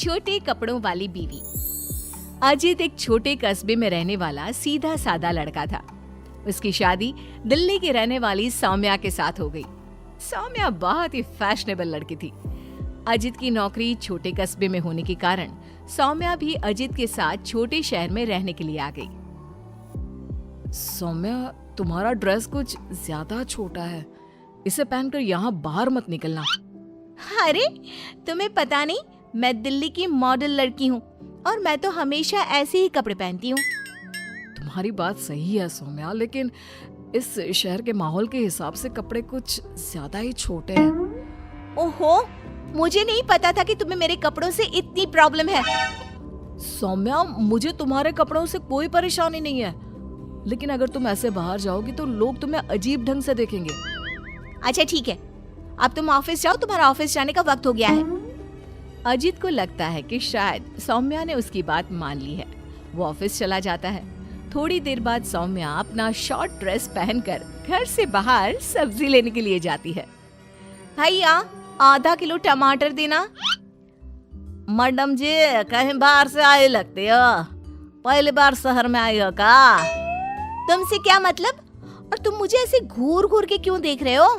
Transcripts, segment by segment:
छोटे कपड़ों वाली बीवी। अजित एक छोटे कस्बे में रहने वाला सीधा सादा लड़का था। उसकी शादी दिल्ली की रहने वाली सौम्या के साथ हो गई। सौम्या बहुत ही फैशनेबल लड़की थी। अजित की नौकरी छोटे कस्बे में होने के कारण सौम्या भी अजित के साथ छोटे शहर में रहने के लिए आ गई। सौम्या, तुम्हारा ड्रेस कुछ ज्यादा छोटा है, इसे पहनकर यहाँ बाहर मत निकलना। अरे तुम्हें पता नहीं, मैं दिल्ली की मॉडल लड़की हूँ और मैं तो हमेशा ऐसे ही कपड़े पहनती हूँ। तुम्हारी बात सही है सौम्या, लेकिन इस शहर के माहौल के हिसाब से कपड़े कुछ ज्यादा ही छोटे हैं। ओहो, मुझे नहीं पता था कि तुम्हें मेरे कपड़ों से इतनी प्रॉब्लम है। सौम्या, मुझे तुम्हारे कपड़ों से कोई परेशानी नहीं है, लेकिन अगर तुम ऐसे बाहर जाओगी तो लोग तुम्हें अजीब ढंग से देखेंगे। अच्छा ठीक है, अब तुम ऑफिस जाओ, तुम्हारा ऑफिस जाने का वक्त हो गया है। अजित को लगता है कि शायद सौम्या ने उसकी बात मान ली है। वो ऑफिस चला जाता है। थोड़ी देर बाद सौम्या अपना शॉर्ट ड्रेस पहनकर घर से बाहर सब्जी लेने के लिए जाती है। भैया, आधा किलो टमाटर देना। मैडम जी, कहीं बाहर से आए लगते हो, पहली बार शहर में आई हो का? तुमसे क्या मतलब? और तुम मुझे ऐसे घूर घूर के क्यों देख रहे हो?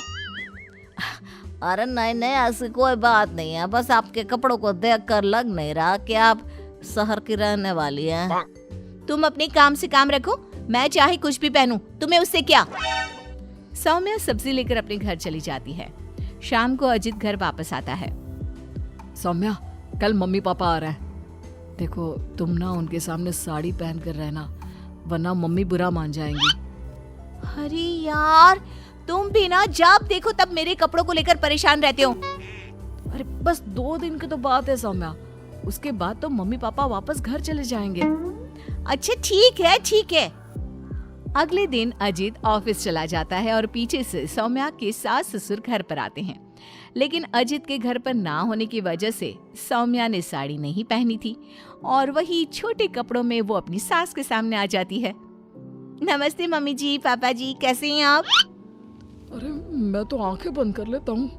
अरे नहीं नहीं, ऐसी कोई बात नहीं है, बस आपके कपड़ों को देखकर लग नहीं रहा कि आप शहर की रहने वाली हैं। तुम अपने काम से काम रखो, मैं चाहे कुछ भी पहनूं, तुम्हें उससे क्या? सौम्या सब्जी लेकर अपने घर चली जाती है। शाम को अजित घर वापस आता है। सौम्या, कल मम्मी पापा आ रहे हैं। देखो, तुम ना उनके सामने साड़ी पहन कर रहना, वरना मम्मी बुरा मान जाएंगी। अरे यार, तुम भी ना जब देखो तब मेरे कपड़ों को लेकर परेशान रहते हो। अरे बस 2 दिन की तो बात है सौम्या, उसके बाद तो मम्मी पापा वापस घर चले जाएंगे। अच्छा ठीक है ठीक है। अगले दिन अजित ऑफिस चला जाता है और पीछे से सौम्या के सास ससुर घर पर आते हैं। लेकिन अजित के घर पर ना होने की वजह से सौम्या ने साड़ी नहीं पहनी थी और वही छोटे कपड़ों में वो अपनी सास के सामने आ जाती है। नमस्ते मम्मी जी, पापा जी, कैसे हैं आप? अरे मैं तो आंखें बंद कर लेता हूँ,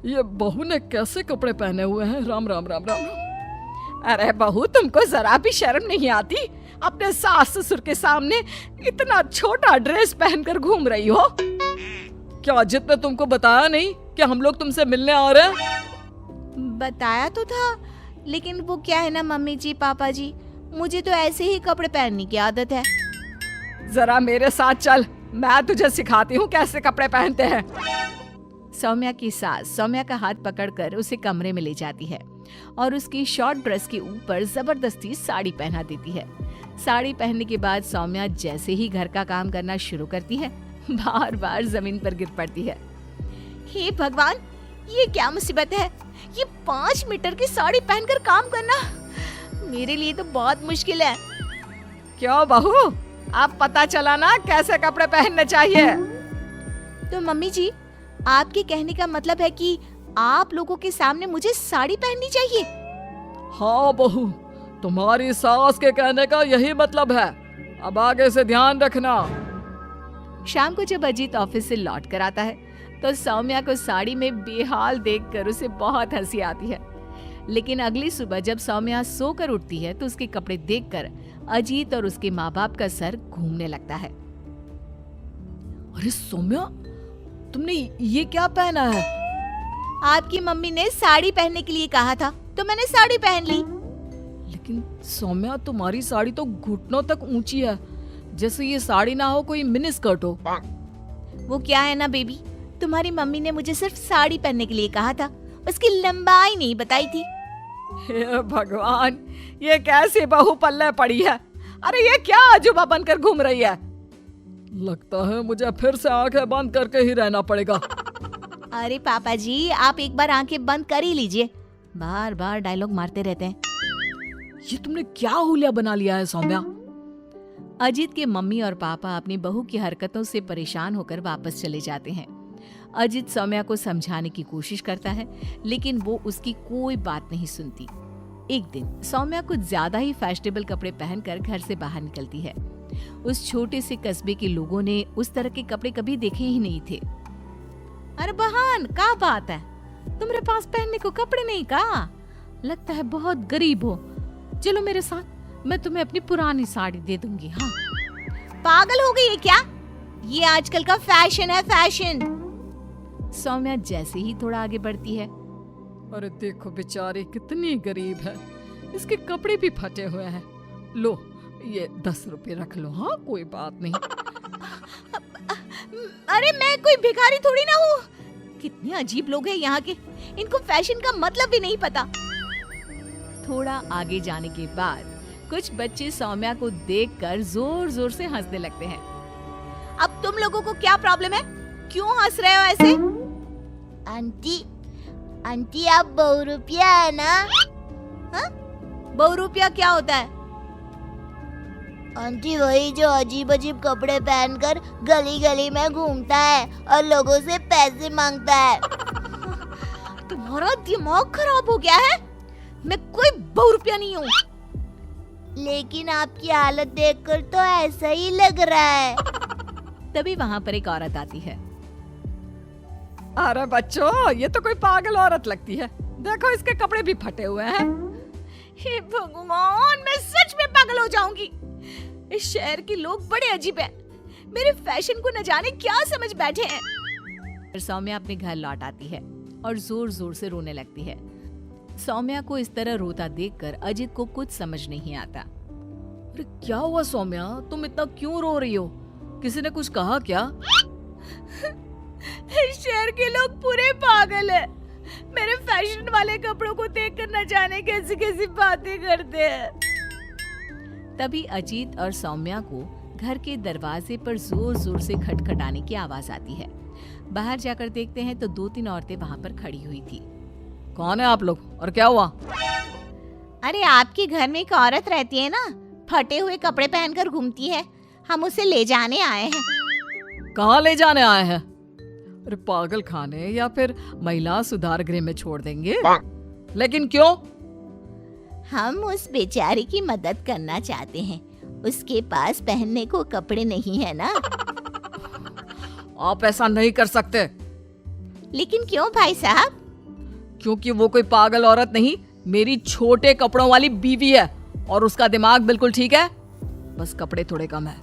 ये बहू ने कैसे कपड़े पहने हुए हैं। राम राम राम राम। अरे बहू, तुमको जरा भी शर्म नहीं आती? अपने सास ससुर के सामने इतना छोटा ड्रेस पहनकर घूम रही हो। क्या अजित ने तुमको बताया नहीं कि हम लोग तुमसे मिलने आ रहे हैं? बताया तो था, लेकिन वो क्या है ना मम्मी जी, पापा जी, मुझे तो ऐसे ही कपड़े पहनने की आदत है। जरा मेरे साथ चल, मैं तुझे सिखाती हूँ कैसे कपड़े पहनते हैं। सौम्या की सास सौम्या का हाथ पकड़कर उसे कमरे में ले जाती है और उसकी शॉर्ट ड्रेस के ऊपर जबरदस्ती साड़ी पहना देती है। साड़ी पहनने के बाद सौम्या जैसे ही घर का काम करना शुरू करती है, बार बार जमीन पर गिर पड़ती है। हे भगवान, ये क्या मुसीबत है? ये 5 मीटर की साड़ी पहनकर काम करना मेरे लिए तो बहुत मुश्किल है। क्यों बहू, अब पता चला ना कैसे कपड़े पहनने चाहिए? तो मम्मी जी, आपके कहने का मतलब है कि आप लोगों के सामने मुझे साड़ी पहननी चाहिए? हाँ बहू, तुम्हारी सास के कहने का यही मतलब है। अब आगे से ध्यान रखना। शाम को जब अजीत ऑफिस से लौट कर आता है तो सौम्या को साड़ी में बेहाल देखकर उसे बहुत हंसी आती है। लेकिन अगली सुबह जब सौम्या सोकर उठती है तो उसके कपड़े देखकर अजीत और उसके माँ बाप का सर घूमने लगता है। अरे सौम्या, तुमने ये क्या पहना है? आपकी मम्मी ने साड़ी पहनने के लिए कहा था तो मैंने साड़ी पहन ली। लेकिन सौम्या, तुम्हारी साड़ी तो घुटनों तक ऊंची है, जैसे ये साड़ी ना हो कोई मिनी स्कर्ट हो। वो क्या है ना बेबी, तुम्हारी मम्मी ने मुझे सिर्फ साड़ी पहनने के लिए कहा था, उसकी लंबाई नहीं बताई थी। हे भगवान, ये कैसी बहू पल्ले पड़ी है? अरे ये क्या अजूबा बनकर घूम रही है? लगता है मुझे फिर से आंखें बंद करके ही रहना पड़ेगा। अरे पापा जी, आप एक बार आंखें बंद कर ही लीजिए, बार बार डायलॉग मारते रहते हैं। ये तुमने क्या हुलिया बना लिया है सौम्या? अजीत के मम्मी और पापा अपनी बहू की हरकतों से परेशान होकर वापस चले जाते हैं। अजीत सौम्या को समझाने की कोशिश करता है, लेकिन वो उसकी कोई बात नहीं सुनती। एक दिन सौम्या कुछ ज्यादा ही फैशनेबल कपड़े पहनकर घर से बाहर निकलती है। उस छोटे से कस्बे के लोगों ने उस तरह के कपड़े कभी देखे ही नहीं थे। अरे बहन, क्या बात है? तुम्हारे पास पहनने को कपड़े नहीं का? लगता है बहुत गरीब हो। चलो मेरे साथ, मैं तुम्हें अपनी पुरानी साड़ी दे दूंगी। हाँ, पागल हो गई है क्या? ये आजकल का फैशन है, फैशन। सौम्या जैसे ही थोड़ा आगे बढ़ती है, अरे देखो बेचारी कितनी गरीब है, इसके कपड़े भी फटे हुए हैं। लो ये 10 रुपए रख लो। हाँ कोई बात नहीं। अरे मैं कोई भिखारी थोड़ी ना हूँ। कितने अजीब लोग हैं यहाँ के, इनको फैशन का मतलब भी नहीं पता। थोड़ा आगे जाने के बाद कुछ बच्चे सौम्या को देखकर जोर जोर से हंसने लगते हैं। अब तुम लोगों को क्या प्रॉब्लम है? क्यों हंस रहे हो ऐसे? आंटी आप बहुरूपिया है ना? हाँ? बहुरूपिया क्या होता है? आंटी वही जो अजीब अजीब कपड़े पहनकर गली गली में घूमता है और लोगों से पैसे मांगता है। तुम्हारा दिमाग खराब हो गया है? मैं कोई बहुरूपिया नहीं हूँ। लेकिन आपकी हालत देखकर तो ऐसा ही लग रहा है। तभी वहाँ पर एक औरत आती है। अरे बच्चों, ये तो कोई पागल औरत लगती है। देखो इसके कपड़े भी फटे हुए हैं। हे भगवान, मैं सच में पागल हो जाऊंगी। इस शहर के लोग बड़े अजीब हैं। मेरे फैशन को न जाने क्या समझ बैठे हैं। फिर सौम्या अपने घर लौट आती है और जोर जोर से रोने लगती है। सौम्या को इस तरह रोता देखकर अजित को कुछ समझ नहीं आता। अरे क्या हुआ सौम्या, तुम इतना क्यों रो रही हो? किसी ने कुछ कहा क्या? इस शहर के लोग पूरे पागल हैं। मेरे फैशन वाले कपड़ों को देखकर न जाने कैसी कैसी बातें करते हैं। तभी अजीत और सौम्या को घर के दरवाजे पर जोर जोर से खटखटाने की आवाज आती है। बाहर जाकर देखते हैं तो 2-3 औरतें वहाँ पर खड़ी हुई थी। कौन है आप लोग और क्या हुआ? अरे आपके घर में एक औरत रहती है ना, फटे हुए कपड़े पहनकर घूमती है, हम उसे ले जाने आए हैं। कहाँ ले जाने आए हैं? अरे पागल खाने या फिर महिला सुधार गृह में छोड़ देंगे? लेकिन क्यों? हम उस बेचारी की मदद करना चाहते हैं, उसके पास पहनने को कपड़े नहीं है ना। आप ऐसा नहीं कर सकते। लेकिन क्यों भाई साहब? क्योंकि वो कोई पागल औरत नहीं, मेरी छोटे कपड़ों वाली बीवी है और उसका दिमाग बिल्कुल ठीक है, बस कपड़े थोड़े कम है।